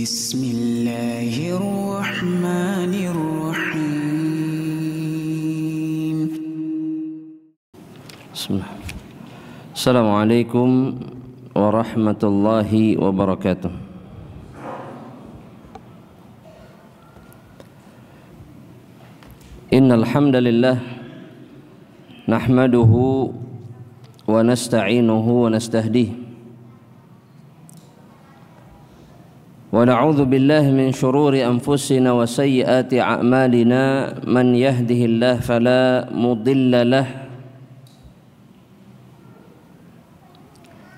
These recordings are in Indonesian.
Bismillahirrahmanirrahim. Assalamualaikum warahmatullahi wabarakatuh. Innal hamdalillah nahmaduhu wa nasta'inuhu wa nastahdihi wa na'udzu billahi min shururi anfusina wa sayyiati a'malina man yahdihillahu fala mudilla lahu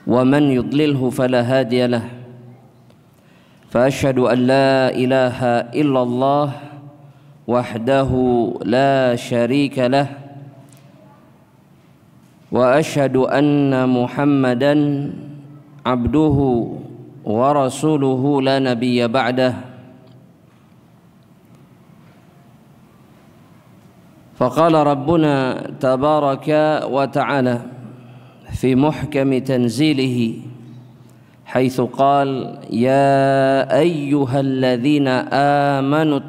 wa man yudlilhu fala hadiya lahu fa asyhadu an la ilaha illallah wahdahu la syarika lahu wa asyhadu anna Muhammadan abduhu wa rasuluhu la nabiyya ba'dah. Faqala rabbuna tabaraka wa ta'ala fi muhkami tanzilihi haitsu qala ya ayyuhalladzina amanu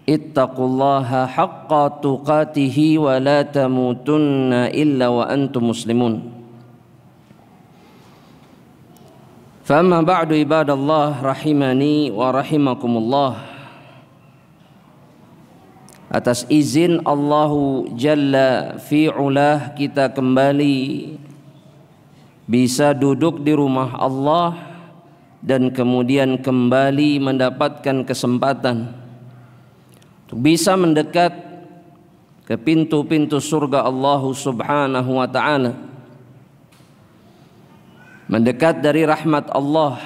ittaqullaha haqqa tuqatih wa la tamutunna illa wa antum muslimun. Fa'amma ba'du ibadallah rahimani wa rahimakumullah. Atas izin Allahu Jalla fi'ulah kita kembali bisa duduk di rumah Allah dan kemudian kembali mendapatkan kesempatan untuk bisa mendekat ke pintu-pintu surga Allah Subhanahu wa ta'ala, mendekat dari rahmat Allah,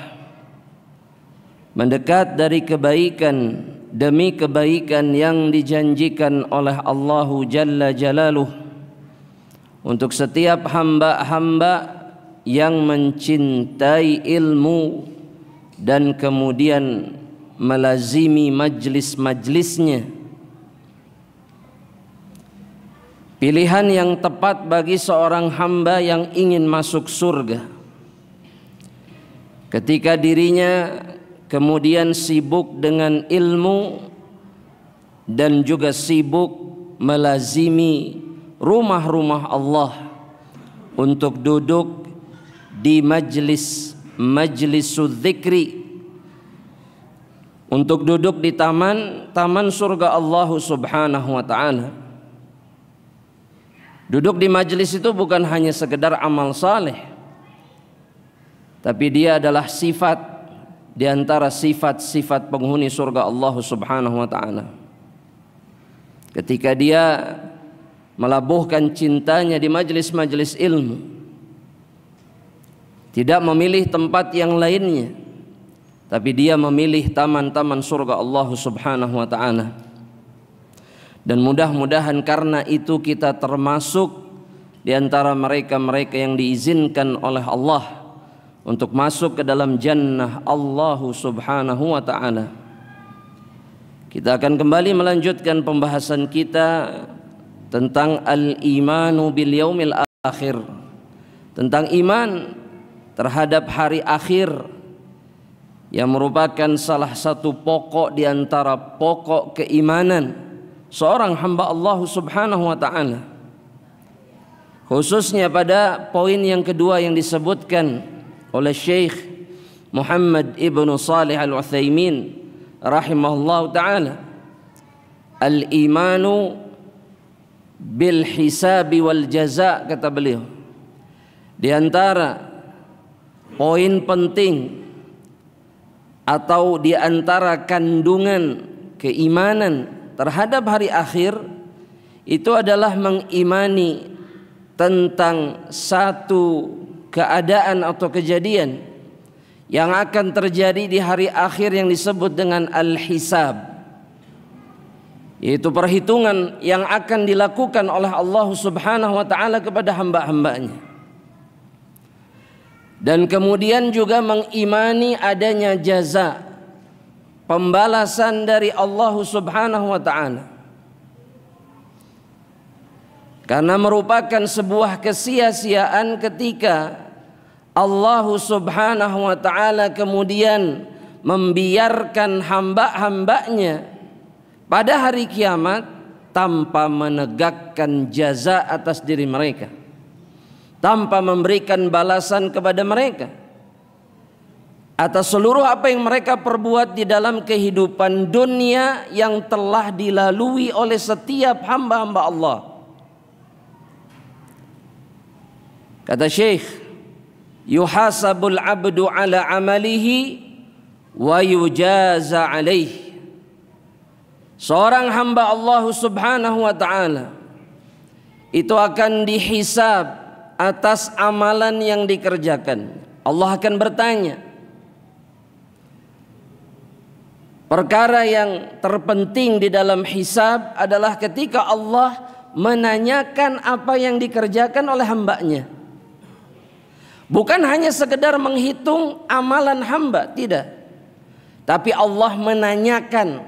mendekat dari kebaikan demi kebaikan yang dijanjikan oleh Allah Jalla Jalaluh untuk setiap hamba-hamba yang mencintai ilmu dan kemudian melazimi majlis-majlisnya. Pilihan yang tepat bagi seorang hamba yang ingin masuk surga ketika dirinya kemudian sibuk dengan ilmu dan juga sibuk melazimi rumah-rumah Allah untuk duduk di majlis dzikri, untuk duduk di taman surga Allah Subhanahu wa ta'ala. Duduk di majlis itu bukan hanya sekedar amal saleh, tapi dia adalah sifat di antara sifat-sifat penghuni surga Allah Subhanahu wa ta'ala. Ketika dia melabuhkan cintanya di majlis-majlis ilmu, tidak memilih tempat yang lainnya, tapi dia memilih taman-taman surga Allah Subhanahu wa ta'ala. Dan mudah-mudahan karena itu kita termasuk di antara mereka-mereka yang diizinkan oleh Allah untuk masuk ke dalam jannah Allah Subhanahu wa ta'ala. Kita akan kembali melanjutkan pembahasan kita tentang al-imanu bil yaumil akhir, tentang iman terhadap hari akhir yang merupakan salah satu pokok di antara pokok keimanan seorang hamba Allah Subhanahu wa ta'ala, khususnya pada poin yang kedua yang disebutkan oleh Syekh Muhammad ibnu Salih al-Utsaimin rahimahullah ta'ala, al-imanu bil hisabi wal jaza. Kata beliau, di antara poin penting atau di antara kandungan keimanan terhadap hari akhir itu adalah mengimani tentang satu keadaan atau kejadian yang akan terjadi di hari akhir yang disebut dengan al-hisab, yaitu perhitungan yang akan dilakukan oleh Allah Subhanahu wa ta'ala kepada hamba-hambanya. Dan kemudian juga mengimani adanya jaza, pembalasan dari Allah Subhanahu wa ta'ala, karena merupakan sebuah kesia-siaan ketika Allah Subhanahu wa ta'ala kemudian membiarkan hamba-hambanya pada hari kiamat tanpa menegakkan jaza atas diri mereka, tanpa memberikan balasan kepada mereka atas seluruh apa yang mereka perbuat di dalam kehidupan dunia yang telah dilalui oleh setiap hamba-hamba Allah. Kata Syekh, yuhasabul abdu ala amalihi wa yujaza alaih. Seorang hamba Allah Subhanahu wa ta'ala itu akan dihisab atas amalan yang dikerjakan. Allah akan bertanya. Perkara yang terpenting di dalam hisab adalah ketika Allah menanyakan apa yang dikerjakan oleh hambanya. Bukan hanya sekedar menghitung amalan hamba, tidak. Tapi Allah menanyakan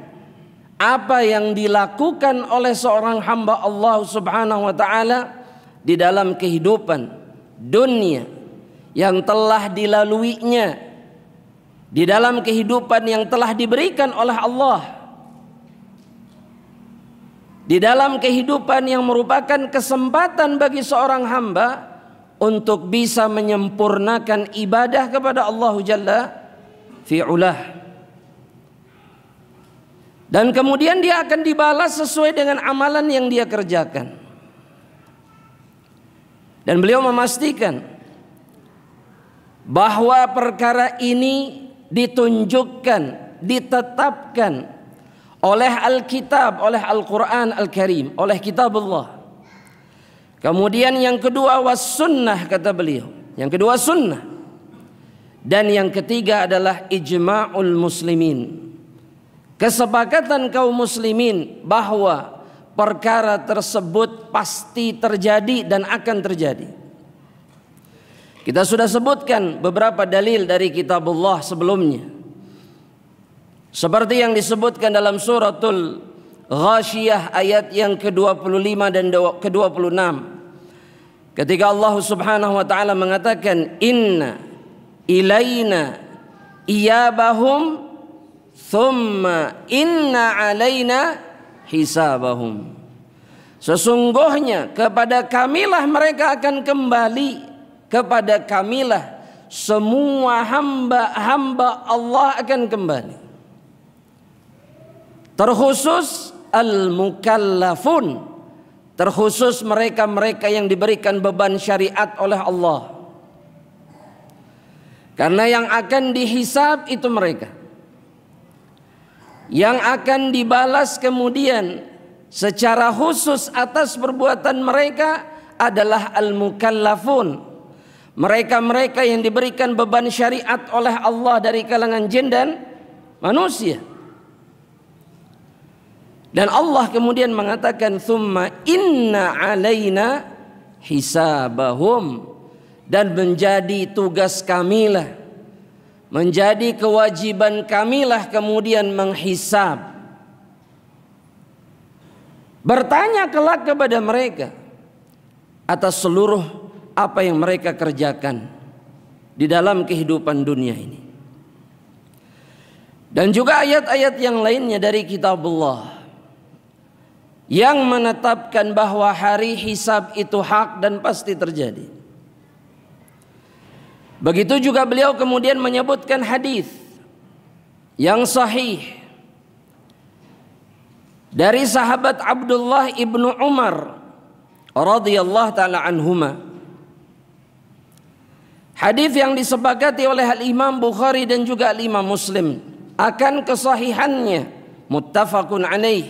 apa yang dilakukan oleh seorang hamba Allah Subhanahu wa ta'ala di dalam kehidupan dunia yang telah dilaluinya, di dalam kehidupan yang telah diberikan oleh Allah, di dalam kehidupan yang merupakan kesempatan bagi seorang hamba untuk bisa menyempurnakan ibadah kepada Allah Jalla fi'ulah. Dan kemudian dia akan dibalas sesuai dengan amalan yang dia kerjakan. Dan beliau memastikan bahwa perkara ini ditunjukkan, ditetapkan oleh Alkitab, oleh Al-Quran Al-Karim, oleh kitab Allah. Kemudian yang kedua was sunnah, kata beliau. Yang kedua sunnah. Dan yang ketiga adalah ijma'ul muslimin, kesepakatan kaum muslimin bahwa perkara tersebut pasti terjadi dan akan terjadi. Kita sudah sebutkan beberapa dalil dari kitabullah sebelumnya, seperti yang disebutkan dalam suratul Ghashiyah ayat yang ke-25 dan ke-26, ketika Allah Subhanahu wa ta'ala mengatakan inna ilaina iyabahum thumma inna alaina hisabahum. Sesungguhnya kepada kamilah mereka akan kembali, kepada kamilah semua hamba-hamba Allah akan kembali, terkhusus al-mukallafun, terkhusus mereka-mereka yang diberikan beban syariat oleh Allah. Karena yang akan dihisab itu mereka, yang akan dibalas kemudian secara khusus atas perbuatan mereka adalah al-mukallafun, mereka-mereka yang diberikan beban syariat oleh Allah dari kalangan jin dan manusia. Dan Allah kemudian mengatakan thumma inna alaina hisabahum, dan menjadi tugas kamilah, menjadi kewajiban kamilah kemudian menghisab, bertanya kelak kepada mereka atas seluruh apa yang mereka kerjakan di dalam kehidupan dunia ini. Dan juga ayat-ayat yang lainnya dari kitabullah yang menetapkan bahwa hari hisab itu hak dan pasti terjadi. Begitu juga beliau kemudian menyebutkan hadis yang sahih dari sahabat Abdullah ibnu Umar radhiyallahu taala anhuma, hadis yang disepakati oleh Al-Imam Bukhari dan juga Al-Imam Muslim akan kesahihannya, muttafaqun alaih,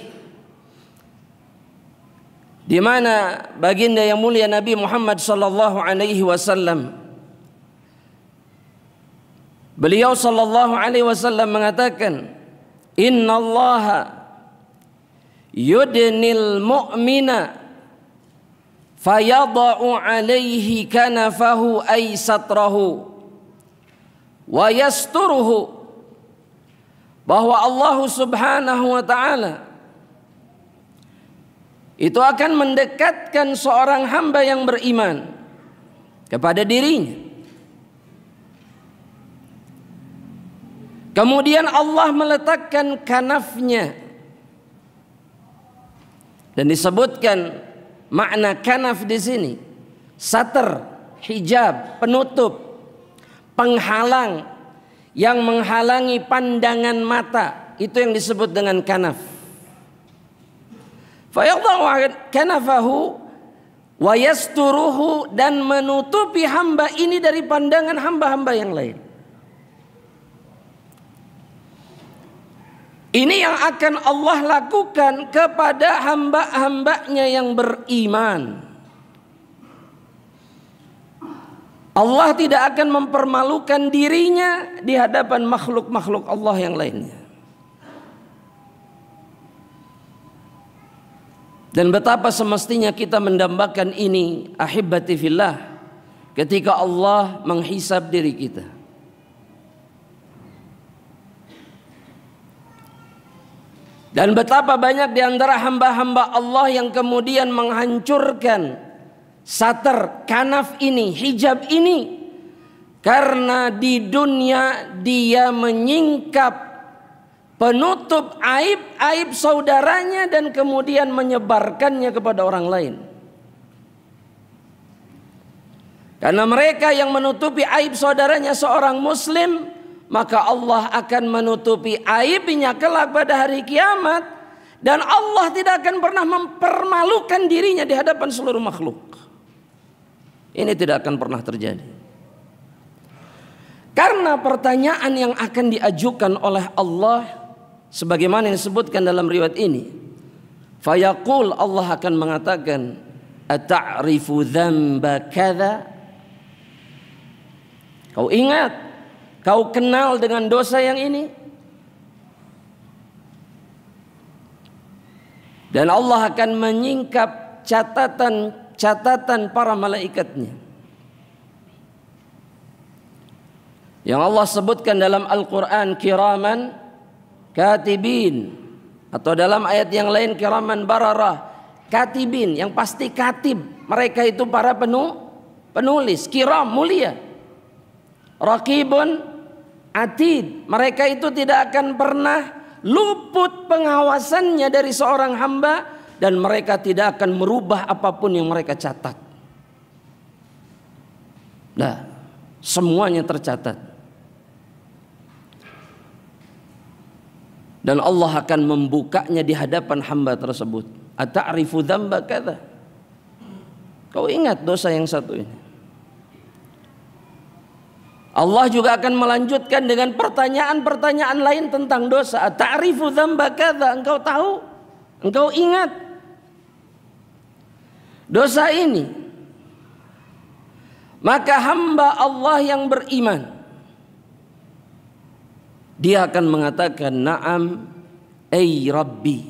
di mana baginda yang mulia Nabi Muhammad sallallahu alaihi wasallam, beliau sallallahu alaihi wasallam mengatakan, innallaha yudnil mu'mina fayada'u alaihi kanafahu ay satrahu wa yasturuhu, bahwa Allah Subhanahu wa ta'ala itu akan mendekatkan seorang hamba yang beriman kepada dirinya, Kemudian Allah meletakkan kanafnya. Dan disebutkan makna kanaf di sini, satar, hijab, penutup, penghalang yang menghalangi pandangan mata, itu yang disebut dengan kanaf. Fayadha'u kanafahu wa yasturuhu, dan menutupi hamba ini dari pandangan hamba-hamba yang lain. Ini yang akan Allah lakukan kepada hamba-hambanya yang beriman. Allah tidak akan mempermalukan dirinya di hadapan makhluk-makhluk Allah yang lainnya. Dan betapa semestinya kita mendambakan ini, ahibbati fillah, ketika Allah menghisab diri kita. Dan betapa banyak di antara hamba-hamba Allah yang kemudian menghancurkan satar, kanaf ini, hijab ini, karena di dunia dia menyingkap penutup aib-aib saudaranya dan kemudian menyebarkannya kepada orang lain. Karena mereka yang menutupi aib saudaranya seorang muslim, maka Allah akan menutupi aibnya kelak pada hari kiamat, dan Allah tidak akan pernah mempermalukan dirinya di hadapan seluruh makhluk. Ini tidak akan pernah terjadi. Karena pertanyaan yang akan diajukan oleh Allah sebagaimana yang disebutkan dalam riwayat ini, fayaqul, Allah akan mengatakan, ata'rifu dzamba kadza? Kau ingat, kau kenal dengan dosa yang ini? Dan Allah akan menyingkap catatan para malaikatnya. Yang Allah sebutkan dalam Al-Quran, kiraman katibin, atau dalam ayat yang lain kiraman bararah katibin, yang pasti katib, mereka itu para penulis, kiram, mulia. Raqibun atid, mereka itu tidak akan pernah luput pengawasannya dari seorang hamba, dan mereka tidak akan merubah apapun yang mereka catat. Nah, semuanya tercatat. Dan Allah akan membukanya di hadapan hamba tersebut. Ata'rifu dzamba kadza? Kau ingat dosa yang satu ini? Allah juga akan melanjutkan dengan pertanyaan-pertanyaan lain tentang dosa. Ta'rifu dzamba kadza? Engkau tahu? Engkau ingat dosa ini? Maka hamba Allah yang beriman, dia akan mengatakan, na'am ay Rabbi,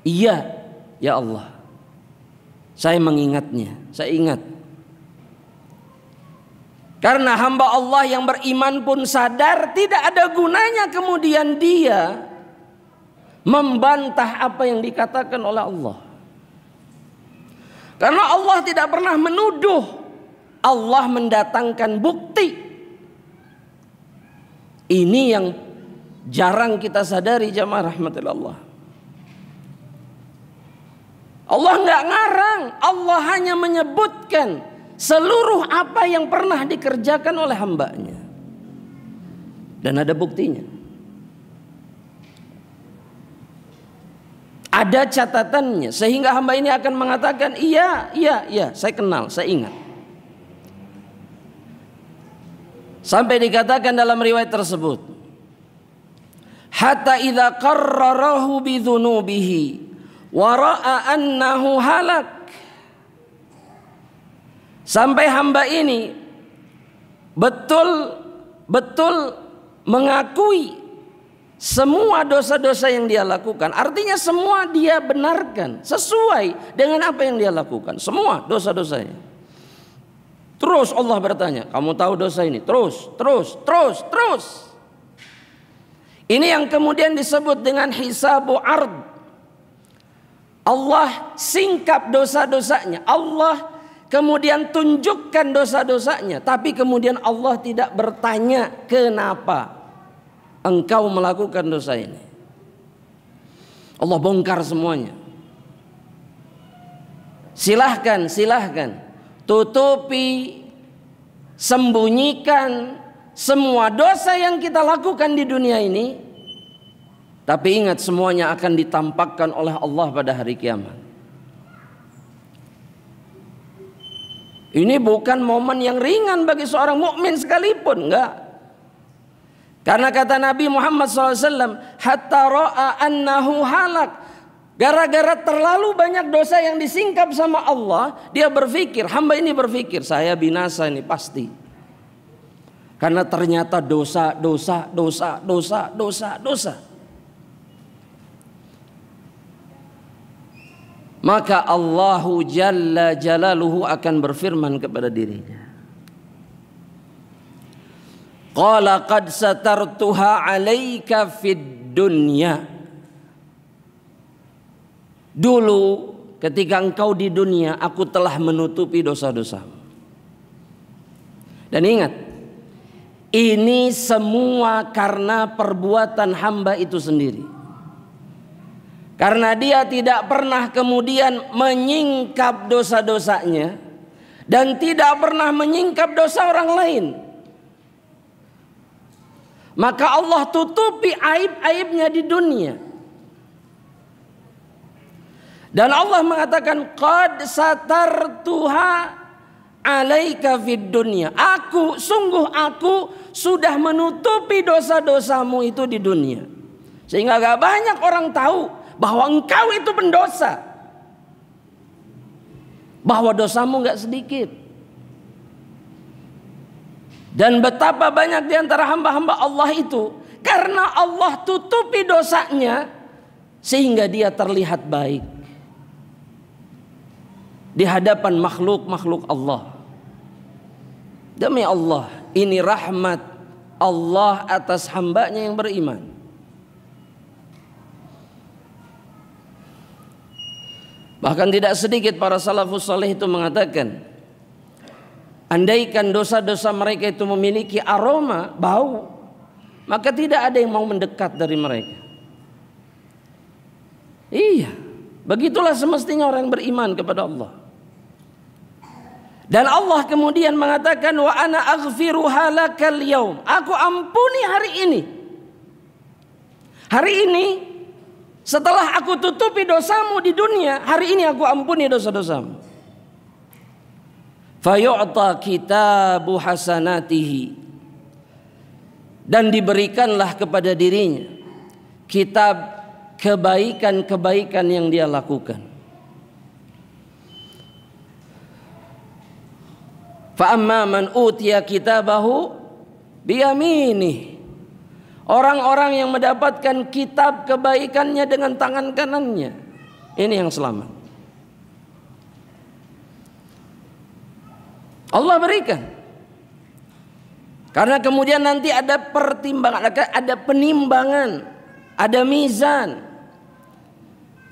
iya ya Allah, saya mengingatnya, saya ingat. Karena hamba Allah yang beriman pun sadar tidak ada gunanya kemudian dia membantah apa yang dikatakan oleh Allah. Karena Allah tidak pernah menuduh, Allah mendatangkan bukti. Ini yang jarang kita sadari jamaah rahmatillah Allah. Allah nggak ngarang, Allah hanya menyebutkan seluruh apa yang pernah dikerjakan oleh hambanya, dan ada buktinya. Ada catatannya, sehingga hamba ini akan mengatakan, iya, saya kenal, saya ingat. Sampai dikatakan dalam riwayat tersebut, hatta idza qarrarahu bi dzunubihi wa ra'a annahu halak. Sampai hamba ini betul-betul mengakui semua dosa-dosa yang dia lakukan. Artinya semua dia benarkan sesuai dengan apa yang dia lakukan, semua dosa-dosanya. Terus Allah bertanya, kamu tahu dosa ini? Terus. Ini yang kemudian disebut dengan hisabu ard. Allah singkap dosa-dosanya, Allah kemudian tunjukkan dosa-dosanya, tapi kemudian Allah tidak bertanya kenapa. engkau melakukan dosa ini. Allah bongkar semuanya. Silahkan, tutupi, sembunyikan semua dosa yang kita lakukan di dunia ini. Tapi ingat, semuanya akan ditampakkan oleh Allah pada hari kiamat. Ini bukan momen yang ringan bagi seorang mukmin sekalipun, enggak. Karena kata Nabi Muhammad SAW, hatta ra'a annahu halak. Gara-gara terlalu banyak dosa yang disingkap sama Allah, dia berpikir, hamba ini berpikir, saya binasa ini pasti. Karena ternyata dosa. Maka Allahu Jalla Jalaluhu akan berfirman kepada dirinya, qala qad satartuha 'alaika fid dunya. Dulu ketika engkau di dunia, aku telah menutupi dosa-dosamu. Dan ingat, ini semua karena perbuatan hamba itu sendiri. Karena dia tidak pernah kemudian menyingkap dosa-dosanya dan tidak pernah menyingkap dosa orang lain, maka Allah tutupi aib-aibnya di dunia. Dan Allah mengatakan, qad satartuha 'alaika fid dunya. Aku sudah menutupi dosa-dosamu itu di dunia. Sehingga gak banyak orang tahu bahwa engkau itu pendosa, bahwa dosamu gak sedikit. Dan betapa banyak di antara hamba-hamba Allah itu, karena Allah tutupi dosanya sehingga dia terlihat baik di hadapan makhluk-makhluk Allah. Demi Allah, ini rahmat Allah atas hambanya yang beriman. Bahkan tidak sedikit para salafus saleh itu mengatakan, andaikan dosa-dosa mereka itu memiliki aroma, bau, maka tidak ada yang mau mendekat dari mereka. Iya, begitulah semestinya orang beriman kepada Allah. Dan Allah kemudian mengatakan, wa ana aghfiruha lakal yaum. Aku ampuni hari ini. Hari ini, setelah aku tutupi dosamu di dunia, hari ini aku ampuni dosa-dosamu. Fayu'ta kitabu hasanatihi. Dan diberikanlah kepada dirinya kitab kebaikan-kebaikan yang dia lakukan. Fa amma man utiya kitabahu biyaminih. Orang-orang yang mendapatkan kitab kebaikannya dengan tangan kanannya, ini yang selamat. Allah berikan. Karena kemudian nanti ada pertimbangan, ada penimbangan, ada mizan.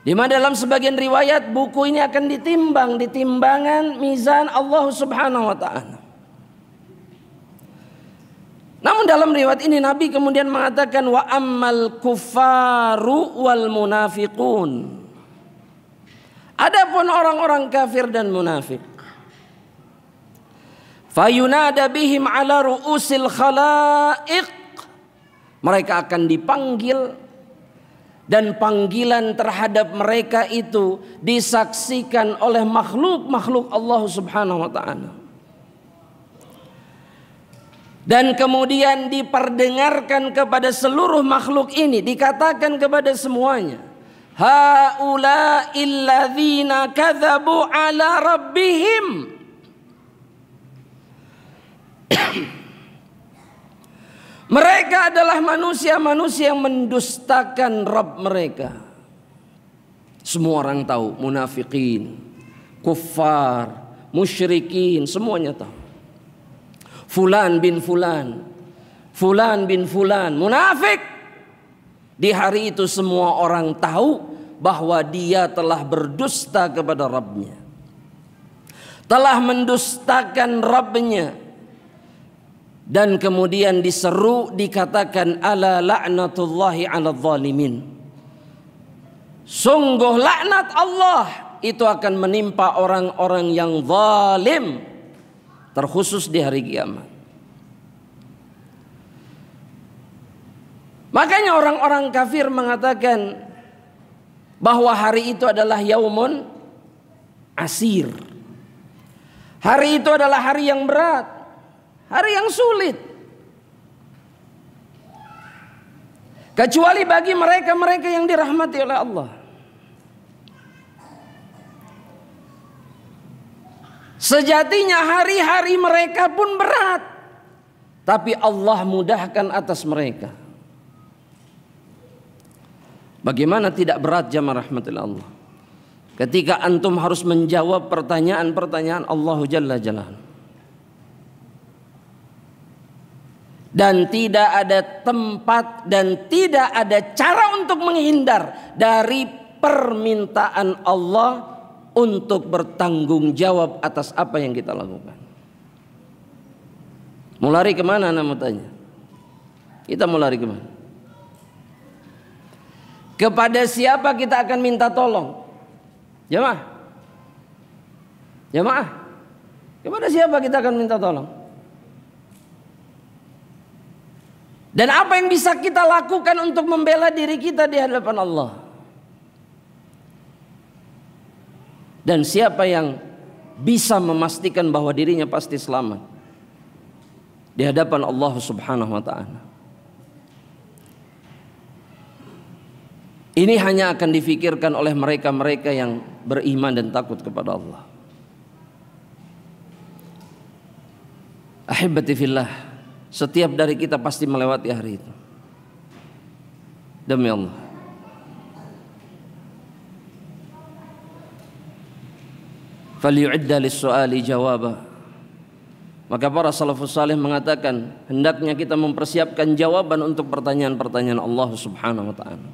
Di mana dalam sebagian riwayat buku ini akan ditimbang di timbangan mizan Allah Subhanahu wa taala. Namun dalam riwayat ini Nabi kemudian mengatakan, wa ammal kuffaru wal munafiqun. Adapun orang-orang kafir dan munafik, fayunada bihim ala ru'usil khalaiq. Mereka akan dipanggil, dan panggilan terhadap mereka itu disaksikan oleh makhluk-makhluk Allah Subhanahu wa taala. Dan kemudian diperdengarkan kepada seluruh makhluk ini, dikatakan kepada semuanya, haula'il ladzina kadzabu ala rabbihim. Mereka adalah manusia-manusia yang mendustakan Rabb mereka. Semua orang tahu, munafikin, kuffar, musyrikin, semuanya tahu. Fulan bin fulan, fulan bin fulan, munafik. Di hari itu semua orang tahu bahwa dia telah berdusta kepada Rabbnya, telah mendustakan Rabbnya. Dan kemudian diseru, dikatakan ala la'natullahi 'alal zalimin. Sungguh laknat Allah itu akan menimpa orang-orang yang zalim, terkhusus di hari kiamat. Makanya orang-orang kafir mengatakan bahwa hari itu adalah yaumun asir. Hari itu adalah hari yang berat, hari yang sulit. Kecuali bagi mereka-mereka yang dirahmati oleh Allah. Sejatinya hari-hari mereka pun berat, tapi Allah mudahkan atas mereka. Bagaimana tidak berat jamaah rahmatillah Allah ketika antum harus menjawab pertanyaan-pertanyaan Allah Jalla Jalaluhu, dan tidak ada tempat dan tidak ada cara untuk menghindar dari permintaan Allah untuk bertanggung jawab atas apa yang kita lakukan. Mau lari kemana anda mau tanya? Kita mau lari kemana? Kepada siapa kita akan minta tolong? Jamaah, jamaah, kepada siapa kita akan minta tolong? Dan apa yang bisa kita lakukan untuk membela diri kita di hadapan Allah? Dan siapa yang bisa memastikan bahwa dirinya pasti selamat di hadapan Allah Subhanahu wa ta'ala? Ini hanya akan difikirkan oleh mereka-mereka yang beriman dan takut kepada Allah. Ahibati fillah, setiap dari kita pasti melewati hari itu. Demi Allah. Falyu'idda lis-su'ali jawaba. Maka para salafus salih mengatakan, hendaknya kita mempersiapkan jawaban untuk pertanyaan-pertanyaan Allah Subhanahu wa ta'ala.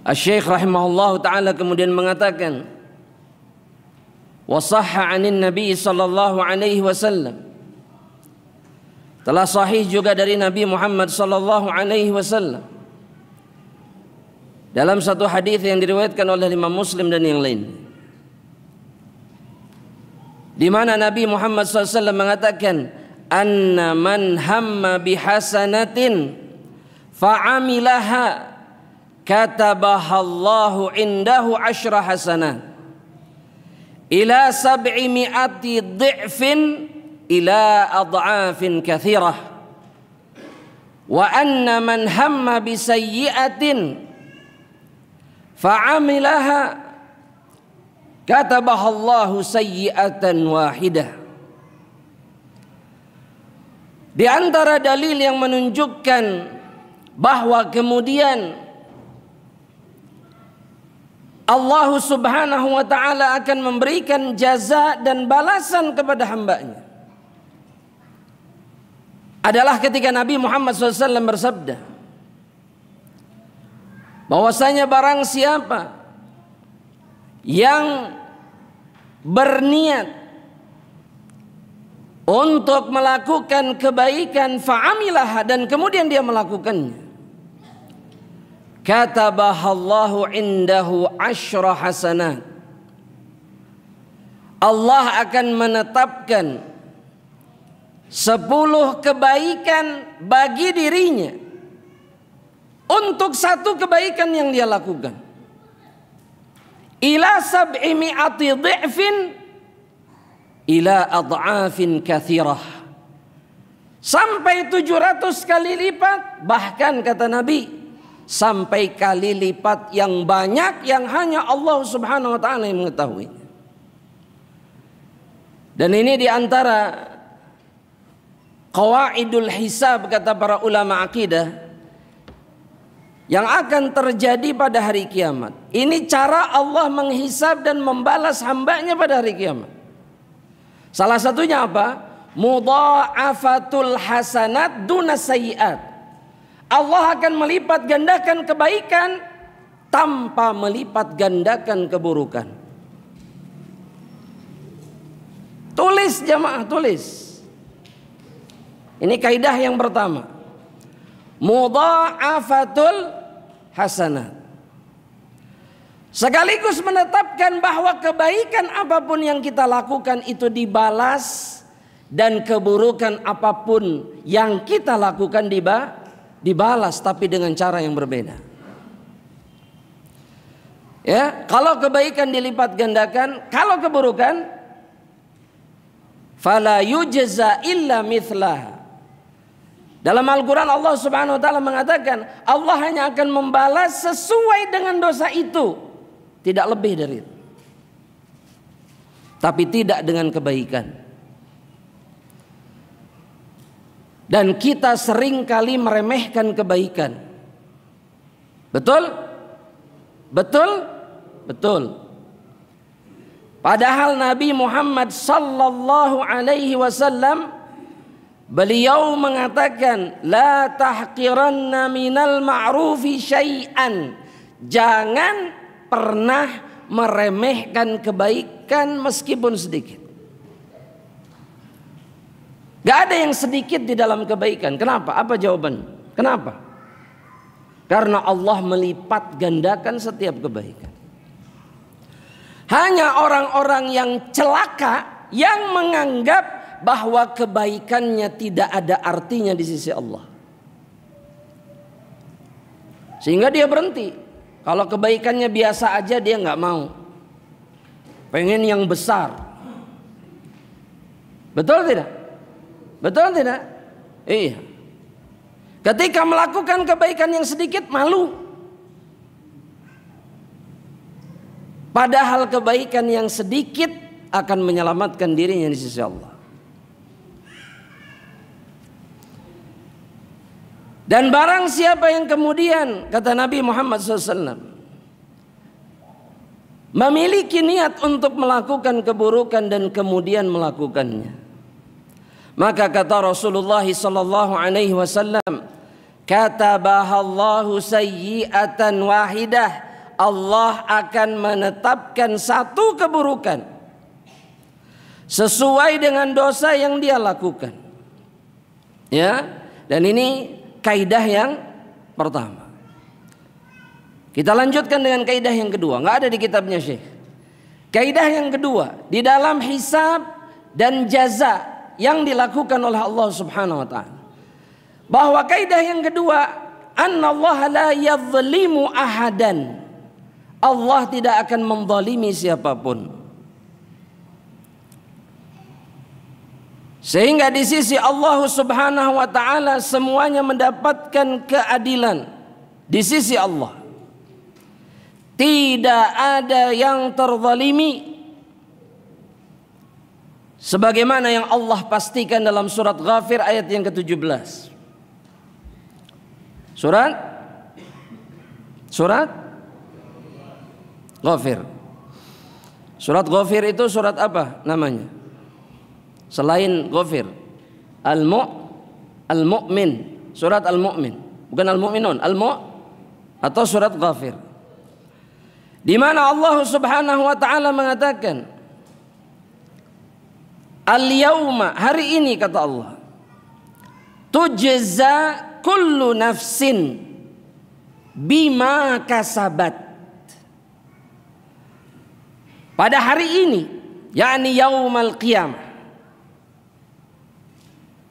Asy-Syaikh rahimahullah ta'ala kemudian mengatakan, wa sahha 'anin Nabi sallallahu alaihi wasallam, telah sahih juga dari Nabi Muhammad sallallahu alaihi wasallam dalam satu hadis yang diriwayatkan oleh Imam Muslim dan yang lain, di mana Nabi Muhammad sallallahu alaihi wasallam mengatakan, anna man hamma bihasanatin fa'amilaha katabahallahu indahu asyra hasanat ila 700 dhi'fin ila ad'afin kathirah, wa anna man hamma bisayyi'atin fa'amilaha katabahallahu sayyi'atan wahidah. Di antara dalil yang menunjukkan bahwa kemudian Allah Subhanahu wa ta'ala akan memberikan jaza dan balasan kepada hambanya adalah ketika Nabi Muhammad SAW bersabda bahwasanya barang siapa yang berniat untuk melakukan kebaikan fa'amilah, dan kemudian dia melakukannya, katabahallahu indahu asyra hasanat, Allah akan menetapkan 10 kebaikan bagi dirinya untuk satu kebaikan yang dia lakukan, ila 700 dhi'fin ila ad'afin kathirah, sampai 700 kali lipat, bahkan kata Nabi sampai kali lipat yang banyak yang hanya Allah Subhanahu wa ta'ala yang mengetahui. Dan ini diantara qawaidul hisab, kata para ulama akidah, yang akan terjadi pada hari kiamat. Ini cara Allah menghisab dan membalas hambanya pada hari kiamat. Salah satunya apa? Mudha'afatul hasanat dunas sayyi'at. Allah akan melipat gandakan kebaikan tanpa melipat gandakan keburukan. Tulis jamaah, tulis. Ini kaidah yang pertama. Mudha'afatul hasanat. Sekaligus menetapkan bahwa kebaikan apapun yang kita lakukan itu dibalas, dan keburukan apapun yang kita lakukan dibalas, tapi dengan cara yang berbeda. Ya, kalau kebaikan dilipat gandakan, kalau keburukan fala yujza illa mithlah. Dalam Al-Quran Allah Subhanahu wa ta'ala mengatakan Allah hanya akan membalas sesuai dengan dosa itu, tidak lebih dari itu, tapi tidak dengan kebaikan. Dan kita sering kali meremehkan kebaikan. Betul? Betul? Betul. Padahal Nabi Muhammad sallallahu alaihi wasallam beliau mengatakan, la tahqiranna minal ma'rufi syai'an. Jangan pernah meremehkan kebaikan meskipun sedikit. Gak ada yang sedikit di dalam kebaikan. Kenapa? Apa jawaban? Kenapa? Karena Allah melipat gandakan setiap kebaikan. Hanya orang-orang yang celaka yang menganggap bahwa kebaikannya tidak ada artinya di sisi Allah, sehingga dia berhenti. Kalau kebaikannya biasa aja dia nggak mau, pengen yang besar. Betul tidak? Betul tidak? Iya. Ketika melakukan kebaikan yang sedikit malu. Padahal kebaikan yang sedikit akan menyelamatkan dirinya di sisi Allah. Dan barang siapa yang kemudian, kata Nabi Muhammad SAW, memiliki niat untuk melakukan keburukan dan kemudian melakukannya, maka kata Rasulullah SAW, katabahallahu sayyi'atan wahidah, Allah akan menetapkan satu keburukan sesuai dengan dosa yang dia lakukan. Ya, dan ini kaidah yang pertama. Kita lanjutkan dengan kaidah yang kedua, nggak ada di kitabnya Syekh. Kaidah yang kedua, di dalam hisab dan jaza yang dilakukan oleh Allah Subhanahu wa taala, bahwa kaidah yang kedua, annallaha la yadhlimu ahadan. Allah tidak akan menzalimi siapapun. Sehingga di sisi Allah Subhanahu wa taala semuanya mendapatkan keadilan di sisi Allah. Tidak ada yang terzalimi, sebagaimana yang Allah pastikan dalam surat Ghafir ayat yang ke-17. Surat Ghafir. Surat Ghafir itu surat apa namanya? Selain Ghafir, Al-Mu'min, surat Al-Mu'min, bukan Al-Mu'minun, atau surat Ghafir, di mana Allah Subhanahu wa taala mengatakan, al-yauma, hari ini kata Allah, tujza kullu nafsin bima kasabat. Pada hari ini, yakni yaumal qiyamah,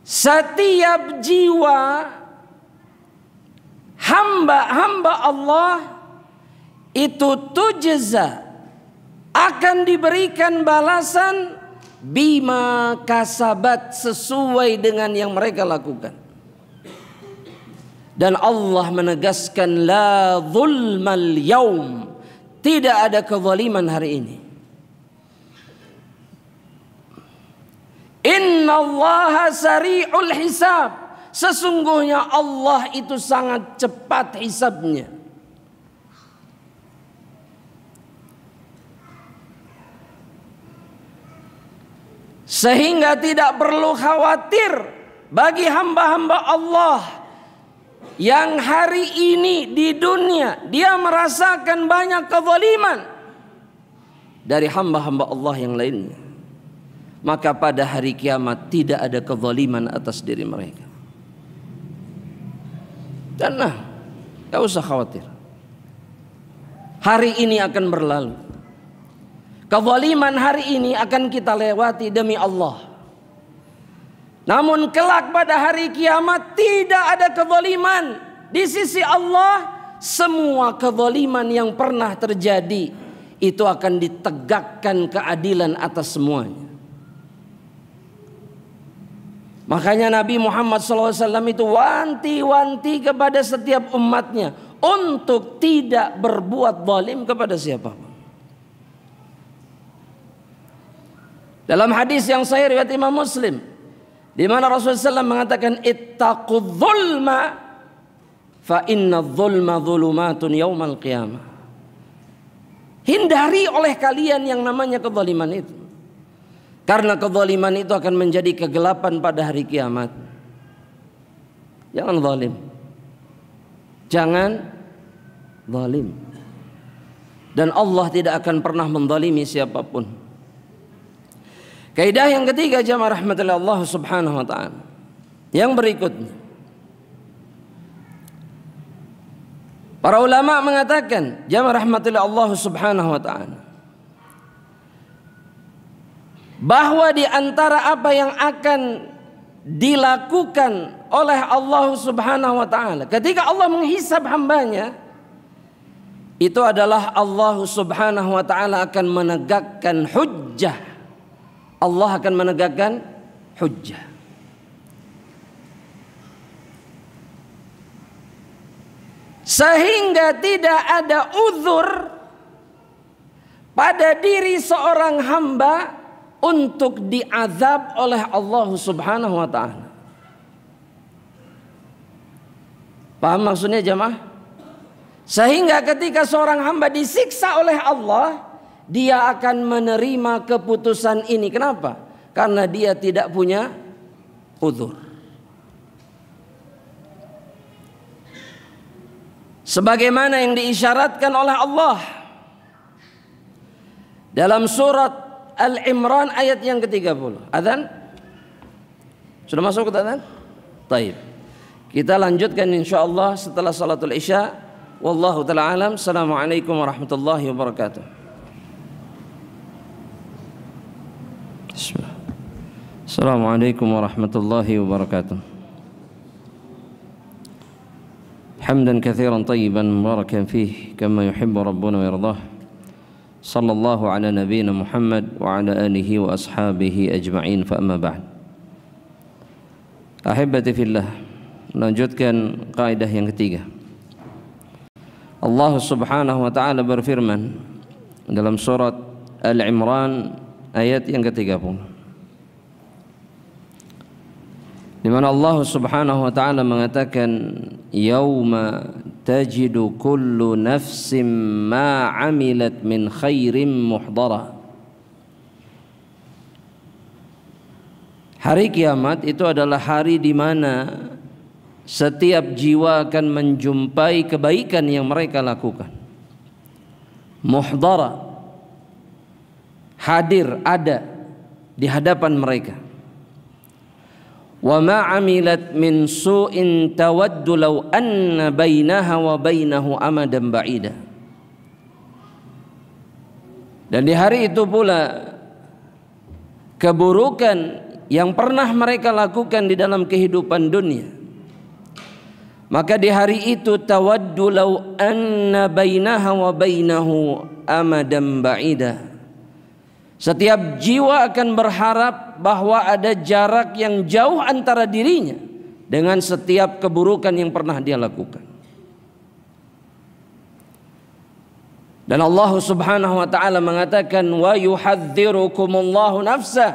setiap jiwa hamba Allah itu tujza, akan diberikan balasan bima kasabat, sesuai dengan yang mereka lakukan. Dan Allah menegaskan la zulmal yaum, tidak ada kezaliman hari ini. Innallaha sari'ul hisab, sesungguhnya Allah itu sangat cepat hisabnya. Sehingga tidak perlu khawatir bagi hamba-hamba Allah yang hari ini di dunia dia merasakan banyak kezaliman dari hamba-hamba Allah yang lainnya. maka pada hari kiamat tidak ada kezaliman atas diri mereka. Dan gak usah khawatir, hari ini akan berlalu. Kezaliman hari ini akan kita lewati demi Allah. Namun kelak pada hari kiamat tidak ada kezaliman di sisi Allah. Semua kezaliman yang pernah terjadi itu akan ditegakkan keadilan atas semuanya. Makanya Nabi Muhammad SAW itu wanti-wanti kepada setiap umatnya untuk tidak berbuat zalim kepada siapapun. Dalam hadis yang sahih riwayat Imam Muslim, di mana Rasulullah SAW mengatakan ittaqudz zulma fa inna dzulma dzulumatun yaumal qiyamah. Hindari oleh kalian yang namanya kezaliman itu, karena kezaliman itu akan menjadi kegelapan pada hari kiamat. Jangan zalim, jangan zalim, dan Allah tidak akan pernah menzalimi siapapun. Kaidah yang ketiga, jamaah rahmatullahi Allah subhanahu wa ta'ala, yang berikutnya, para ulama mengatakan, jamaah rahmatullahi Allah subhanahu wa ta'ala, bahwa di antara apa yang akan dilakukan oleh Allah subhanahu wa ta'ala ketika Allah menghisab hambanya, itu adalah Allah subhanahu wa ta'ala akan menegakkan hujjah. Allah akan menegakkan hujjah. Sehingga tidak ada uzur pada diri seorang hamba untuk diazab oleh Allah subhanahu wa ta'ala. Paham maksudnya jamaah? Sehingga ketika seorang hamba disiksa oleh Allah, dia akan menerima keputusan ini. Kenapa? Karena dia tidak punya uzur. Sebagaimana yang diisyaratkan oleh Allah dalam surat Al-Imran ayat yang ke-30. Adzan? Sudah masuk ke adzan? Baik. Kita lanjutkan insyaallah setelah salatul Isya. Wallahu ta'ala alam. Assalamualaikum warahmatullahi wabarakatuh. Assalamualaikum warahmatullahi wabarakatuh. Hamdan katsiran tayyiban mubarakan fih kama yuhibbu rabbuna wa yardah. Sallallahu ala nabiyyina Muhammad wa ala alihi wa ashabihi ajma'in, fa amma ba'd. Ahibati fillah, lanjutkan kaidah yang ketiga. Allah subhanahu wa ta'ala berfirman dalam surat Al-Imran ayat yang ke-30, di mana Allah subhanahu wa ta'ala mengatakan yauma tajidu kullu nafsin ma amilat min khairin muhdara. Hari kiamat itu adalah hari di mana setiap jiwa akan menjumpai kebaikan yang mereka lakukan. Muhdara, hadir, ada di hadapan mereka. Wa ma amilat min su'in tawaddu law anna bainaha wa bainahu amadan ba'ida. Dan di hari itu pula keburukan yang pernah mereka lakukan di dalam kehidupan dunia, maka di hari itu tawaddu law anna bainaha wa bainahu amadan ba'ida. Setiap jiwa akan berharap bahwa ada jarak yang jauh antara dirinya dengan setiap keburukan yang pernah dia lakukan. Dan Allah subhanahu wa ta'ala mengatakan wa yuhadzirukumullahu nafsah.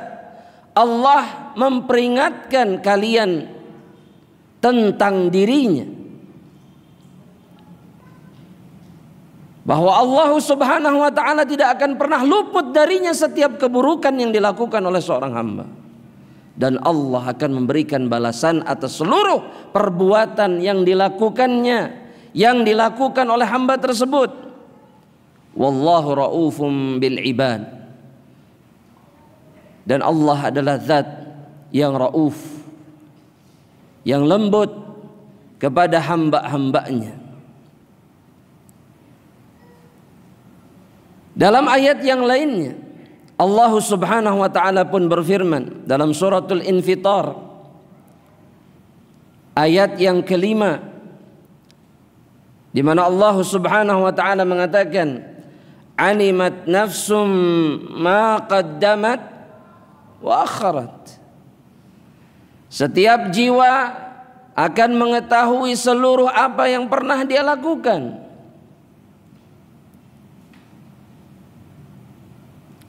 Allah memperingatkan kalian tentang dirinya, bahwa Allah subhanahu wa ta'ala tidak akan pernah luput darinya setiap keburukan yang dilakukan oleh seorang hamba. Dan Allah akan memberikan balasan atas seluruh perbuatan yang dilakukannya, yang dilakukan oleh hamba tersebut. Wallahu ra'ufum bil ibad. Dan Allah adalah zat yang rauf, yang lembut kepada hamba-hambanya. Dalam ayat yang lainnya Allah subhanahu wa ta'ala pun berfirman dalam suratul Infitar ayat yang kelima, di mana Allah subhanahu wa ta'ala mengatakan alimat nafsum ma qaddamat wa akharat. Setiap jiwa akan mengetahui seluruh apa yang pernah dia lakukan,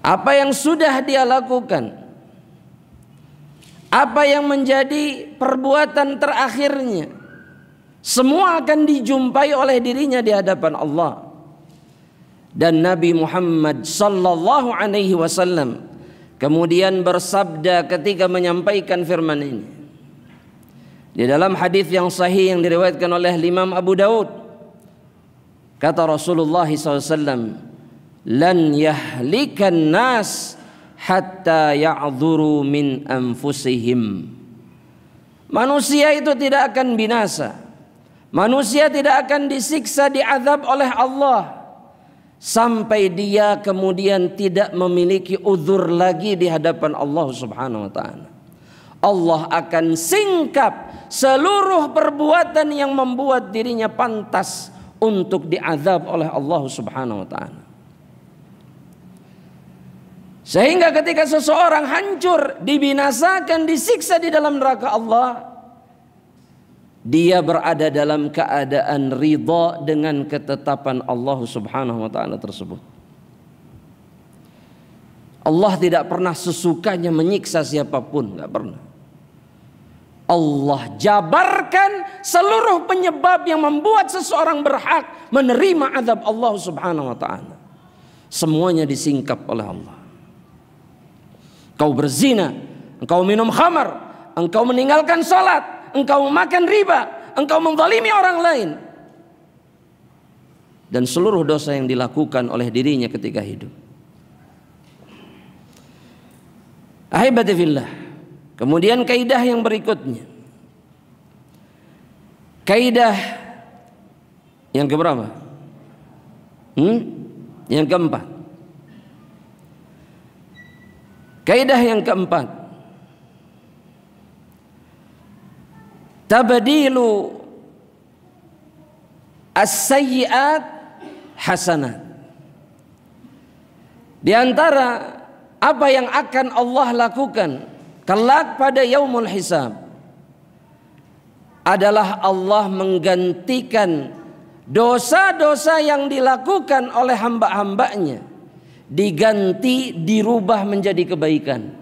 apa yang sudah dia lakukan, apa yang menjadi perbuatan terakhirnya. Semua akan dijumpai oleh dirinya di hadapan Allah. Dan Nabi Muhammad sallallahu alaihi wasallam kemudian bersabda ketika menyampaikan firman ini di dalam hadis yang sahih yang diriwayatkan oleh Imam Abu Daud, kata Rasulullah SAW, lan yahlikan nas hatta ya'dhuru min anfusihim. Manusia itu tidak akan binasa, manusia tidak akan disiksa, diazab oleh Allah sampai dia kemudian tidak memiliki uzur lagi di hadapan Allah subhanahu wa ta'ala. Allah akan singkap seluruh perbuatan yang membuat dirinya pantas untuk diazab oleh Allah subhanahu wa ta'ala. Sehingga ketika seseorang hancur, dibinasakan, disiksa di dalam neraka Allah, dia berada dalam keadaan ridha dengan ketetapan Allah subhanahu wa ta'ala tersebut. Allah tidak pernah sesukanya menyiksa siapapun, tidak pernah. Allah jabarkan seluruh penyebab yang membuat seseorang berhak menerima azab Allah subhanahu wa ta'ala. Semuanya disingkap oleh Allah. Engkau berzina, engkau minum khamar, engkau meninggalkan salat, engkau makan riba, engkau menzalimi orang lain, dan seluruh dosa yang dilakukan oleh dirinya ketika hidup. Ahibati fillah. Kemudian kaidah yang berikutnya, kaidah yang keberapa? Yang keempat. Kaidah yang keempat, tabdilu as-sayyi'at hasanat. Di antara apa yang akan Allah lakukan kelak pada yaumul hisab adalah Allah menggantikan dosa-dosa yang dilakukan oleh hamba-hambanya, diganti, dirubah menjadi kebaikan.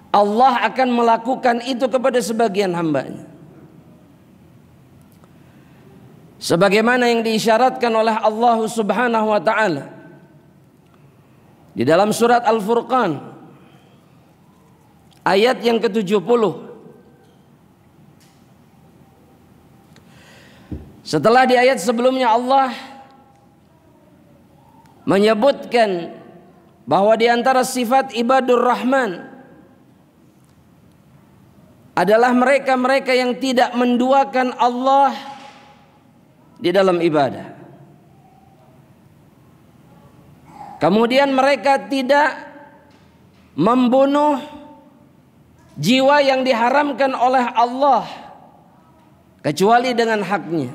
Allah akan melakukan itu kepada sebagian hambanya, sebagaimana yang diisyaratkan oleh Allah subhanahu wa ta'ala di dalam surat Al-Furqan ayat yang ke-70. Setelah di ayat sebelumnya Allah menyebutkan bahwa di antara sifat ibadur rahman adalah mereka-mereka yang tidak menduakan Allah di dalam ibadah. Kemudian mereka tidak membunuh jiwa yang diharamkan oleh Allah kecuali dengan haknya.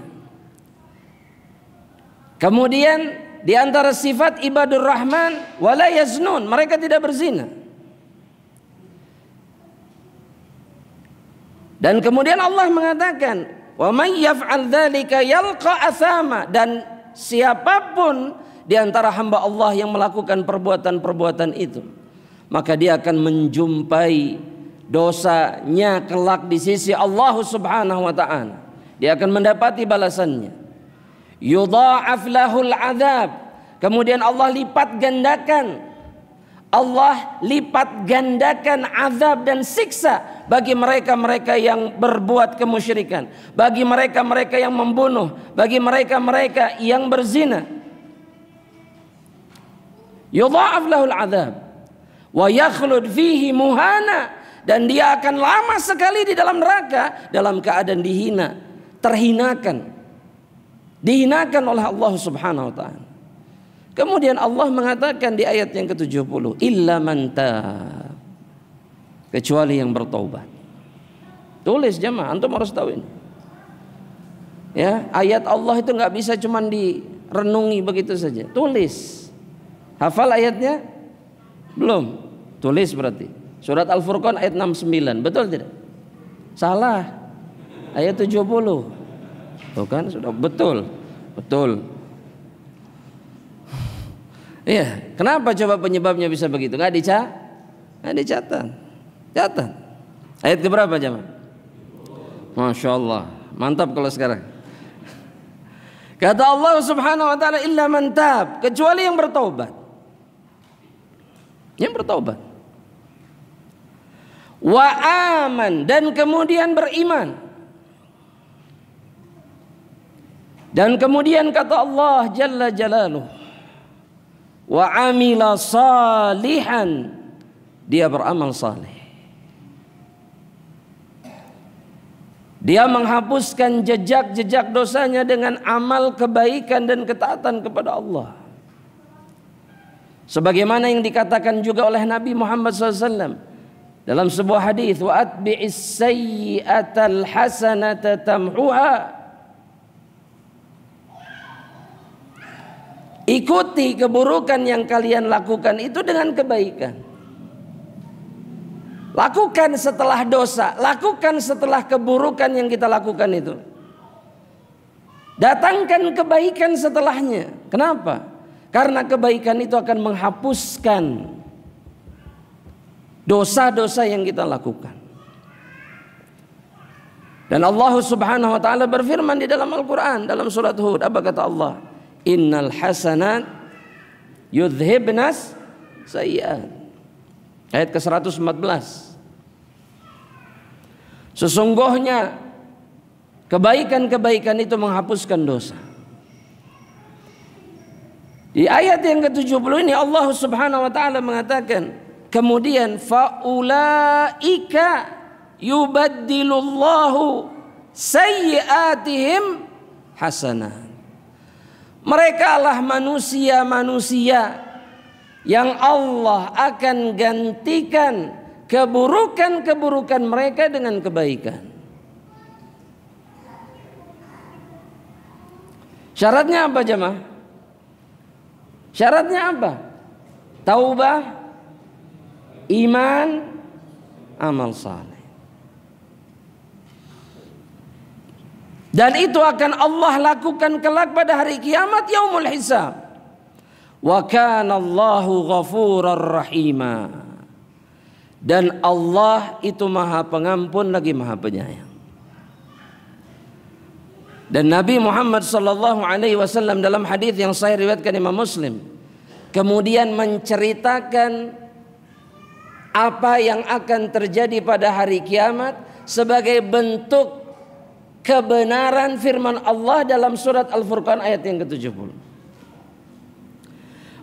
Kemudian di antara sifat ibadur rahman wala yaznun, mereka tidak berzina. Dan kemudian Allah mengatakan wa may yaf'al dzalika yalqa athama, dan siapapun di antara hamba Allah yang melakukan perbuatan-perbuatan itu, maka dia akan menjumpai dosanya kelak di sisi Allah subhanahu wa ta'ala. Dia akan mendapati balasannya. Yudha'af lahul adzab, kemudian Allah lipat gandakan, Allah lipat gandakan azab dan siksa bagi mereka-mereka yang berbuat kemusyrikan, bagi mereka-mereka yang membunuh, bagi mereka-mereka yang berzina. Yudha'af lahul adzab wa yakhlud fihi muhana, dan dia akan lama sekali di dalam neraka dalam keadaan dihina, terhinakan, dihinakan oleh Allah Subhanahu wa taala. Kemudian Allah mengatakan di ayat yang ke-70, illa man taab, kecuali yang bertaubat. Tulis jemaah, antum harus tahu ini. Ya, ayat Allah itu nggak bisa cuma direnungi begitu saja. Tulis. Hafal ayatnya? Belum. Tulis berarti. Surat Al-Furqan ayat 69. Betul tidak? Salah. Ayat 70. Tuh kan sudah betul. Betul. Iya, kenapa coba penyebabnya bisa begitu? Nggak dicatat. Catat. Ayat keberapa jemaah? Masya Allah, mantap kalau sekarang. Kata Allah Subhanahu wa taala, illa man tab, kecuali yang bertaubat. Yang bertaubat. Wa aman, dan kemudian beriman. Dan kemudian kata Allah Jalla Jalaluh, wa amila salihan, dia beramal saleh. Dia menghapuskan jejak-jejak dosanya dengan amal kebaikan dan ketaatan kepada Allah. Sebagaimana yang dikatakan juga oleh Nabi Muhammad SAW dalam sebuah hadis, wa atbi'is sayyi'atal hasanata tamhuha. Ikuti keburukan yang kalian lakukan itu dengan kebaikan. Lakukan setelah dosa, lakukan setelah keburukan yang kita lakukan itu. Datangkan kebaikan setelahnya. Kenapa? Karena kebaikan itu akan menghapuskan dosa-dosa yang kita lakukan. Dan Allah Subhanahu wa taala berfirman di dalam Al-Qur'an dalam surat Hud, apa kata Allah? Innal hasanat yudhibnas sayyi'at. Ayat ke-114. Sesungguhnya kebaikan-kebaikan itu menghapuskan dosa. Di ayat yang ke-70 ini Allah Subhanahu wa taala mengatakan, kemudian faulaika yubaddilullahu sayyi'atihim hasanah. Mereka lah manusia-manusia yang Allah akan gantikan keburukan-keburukan mereka dengan kebaikan. Syaratnya apa jemaah? Syaratnya apa? Taubah, iman, amal saleh. Dan itu akan Allah lakukan kelak pada hari kiamat, yaumul hisab. Wa kana Allahu ghafurar rahima. Dan Allah itu Maha Pengampun lagi Maha Penyayang. Dan Nabi Muhammad sallallahu alaihi wasallam dalam hadis yang saya riwayatkan Imam Muslim kemudian menceritakan apa yang akan terjadi pada hari kiamat sebagai bentuk kebenaran firman Allah dalam surat Al-Furqan ayat yang ke-70.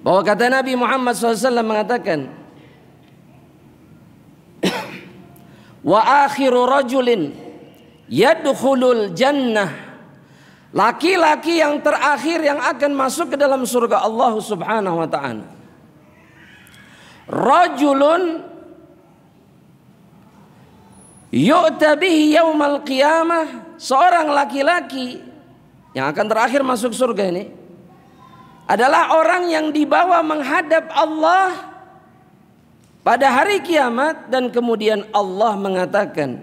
Bahwa kata Nabi Muhammad SAW mengatakan, wa akhiru rajulin yadkhulul jannah, laki-laki yang terakhir yang akan masuk ke dalam surga Allah Subhanahu wa taala, rajulun yu'ta bihi yaumal qiyamah, seorang laki-laki yang akan terakhir masuk surga ini adalah orang yang dibawa menghadap Allah pada hari kiamat, dan kemudian Allah mengatakan,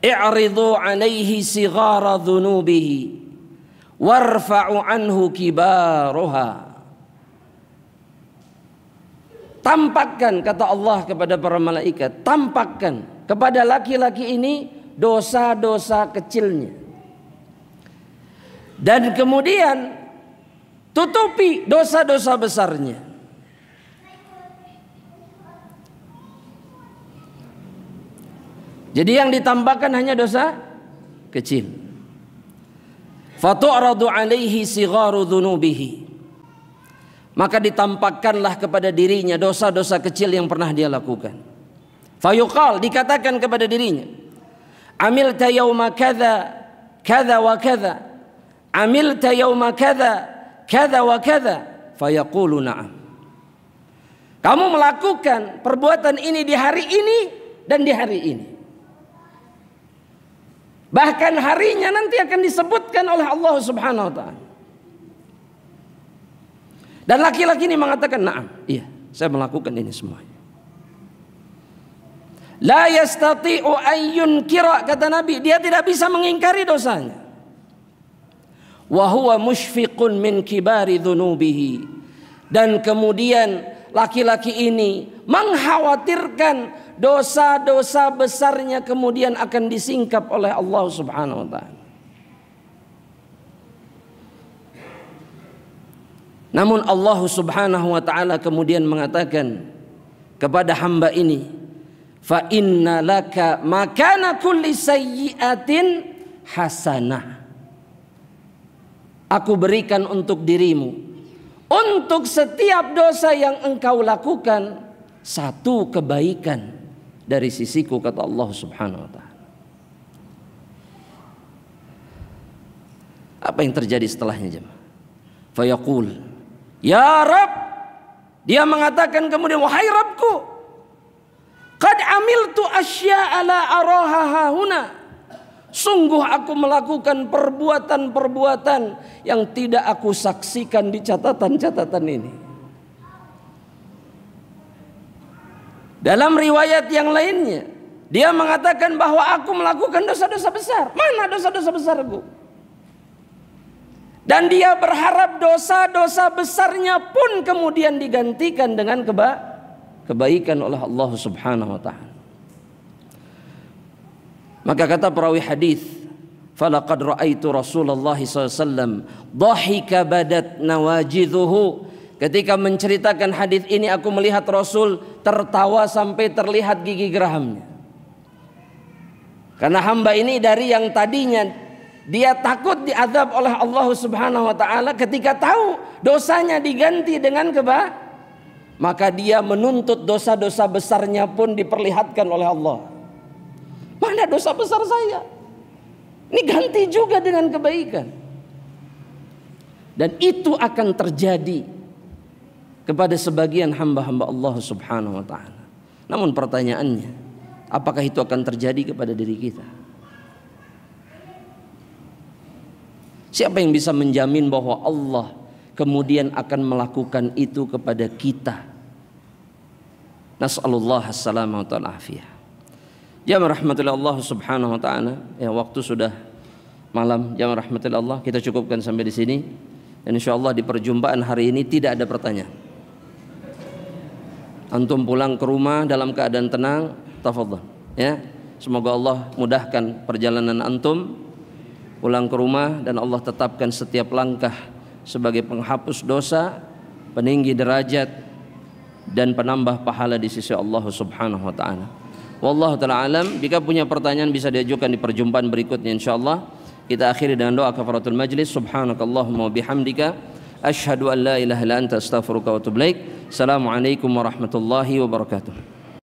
i'ridu alaihi sighara dhunubihi warfa'u anhu kibaruha. Tampakkan, kata Allah kepada para malaikat, tampakkan kepada laki-laki ini dosa-dosa kecilnya, dan kemudian tutupi dosa-dosa besarnya. Jadi yang ditambahkan hanya dosa kecil. Fatu'radu alaihi sigharu dhunubihi maka ditampakkanlah kepada dirinya dosa-dosa kecil yang pernah dia lakukan. Fayuqal, dikatakan kepada dirinya, amilta yauma kadza kadza wa kadza, amilta yauma kadza kadza wa kadza, fayaqulu na'am. Kamu melakukan perbuatan ini di hari ini dan di hari ini. Bahkan harinya nanti akan disebutkan oleh Allah Subhanahu wa taala. Dan laki-laki ini mengatakan, na'am, iya, saya melakukan ini semuanya. La yastati'u an yunkira, kata Nabi, dia tidak bisa mengingkari dosanya. Wa huwa mushfiqun min kibari dhunubihi. Dan kemudian laki-laki ini mengkhawatirkan dosa-dosa besarnya kemudian akan disingkap oleh Allah Subhanahu wa taala. Namun Allah Subhanahu wa taala kemudian mengatakan kepada hamba ini, fa inna laka makana kulli sayyi'atin hasanah. Aku berikan untuk dirimu, untuk setiap dosa yang engkau lakukan, satu kebaikan dari sisiku, kata Allah Subhanahu wa taala. Apa yang terjadi setelahnya, jemaah? Fayaqul, ya Rabb, dia mengatakan kemudian, wahai Rabbku, qad amiltu asya'a la araha hahuna. Sungguh aku melakukan perbuatan-perbuatan yang tidak aku saksikan di catatan-catatan ini. Dalam riwayat yang lainnya, dia mengatakan bahwa aku melakukan dosa-dosa besar. Mana dosa-dosa besarku? Dan dia berharap dosa-dosa besarnya pun kemudian digantikan dengan kebaikan oleh Allah Subhanahu wa taala. Maka kata perawi hadis, falaqad ra'aitu Rasulullah SAW dhahika badat nawajidhuhu. Ketika menceritakan hadis ini, aku melihat Rasul tertawa sampai terlihat gigi gerahamnya. Karena hamba ini dari yang tadinya dia takut diazab oleh Allah Subhanahu wa taala, ketika tahu dosanya diganti dengan maka dia menuntut dosa-dosa besarnya pun diperlihatkan oleh Allah. Mana dosa besar saya? Ini ganti juga dengan kebaikan. Dan itu akan terjadi kepada sebagian hamba-hamba Allah Subhanahu wa taala. Namun pertanyaannya, apakah itu akan terjadi kepada diri kita? Siapa yang bisa menjamin bahwa Allah kemudian akan melakukan itu kepada kita? Nas'alullah as-salamah wa al-afiyah. Jamaah rahmatillah Allah Subhanahu wa taala, ya waktu sudah malam. Jamaah rahmatillah Allah, kita cukupkan sampai di sini. Dan insyaallah di perjumpaan hari ini tidak ada pertanyaan. Antum pulang ke rumah dalam keadaan tenang, tafadhol, ya. Semoga Allah mudahkan perjalanan antum pulang ke rumah, dan Allah tetapkan setiap langkah sebagai penghapus dosa, peninggi derajat, dan penambah pahala di sisi Allah Subhanahu wa taala. Wallahu ta'ala alam. Jika punya pertanyaan bisa diajukan di perjumpaan berikutnya insyaallah. Kita akhiri dengan doa kafaratul majlis. Subhanakallahumma wa bihamdika asyhadu an la ilaha illa anta astaghfiruka wa atubu ilaik. Assalamualaikum warahmatullahi wabarakatuh.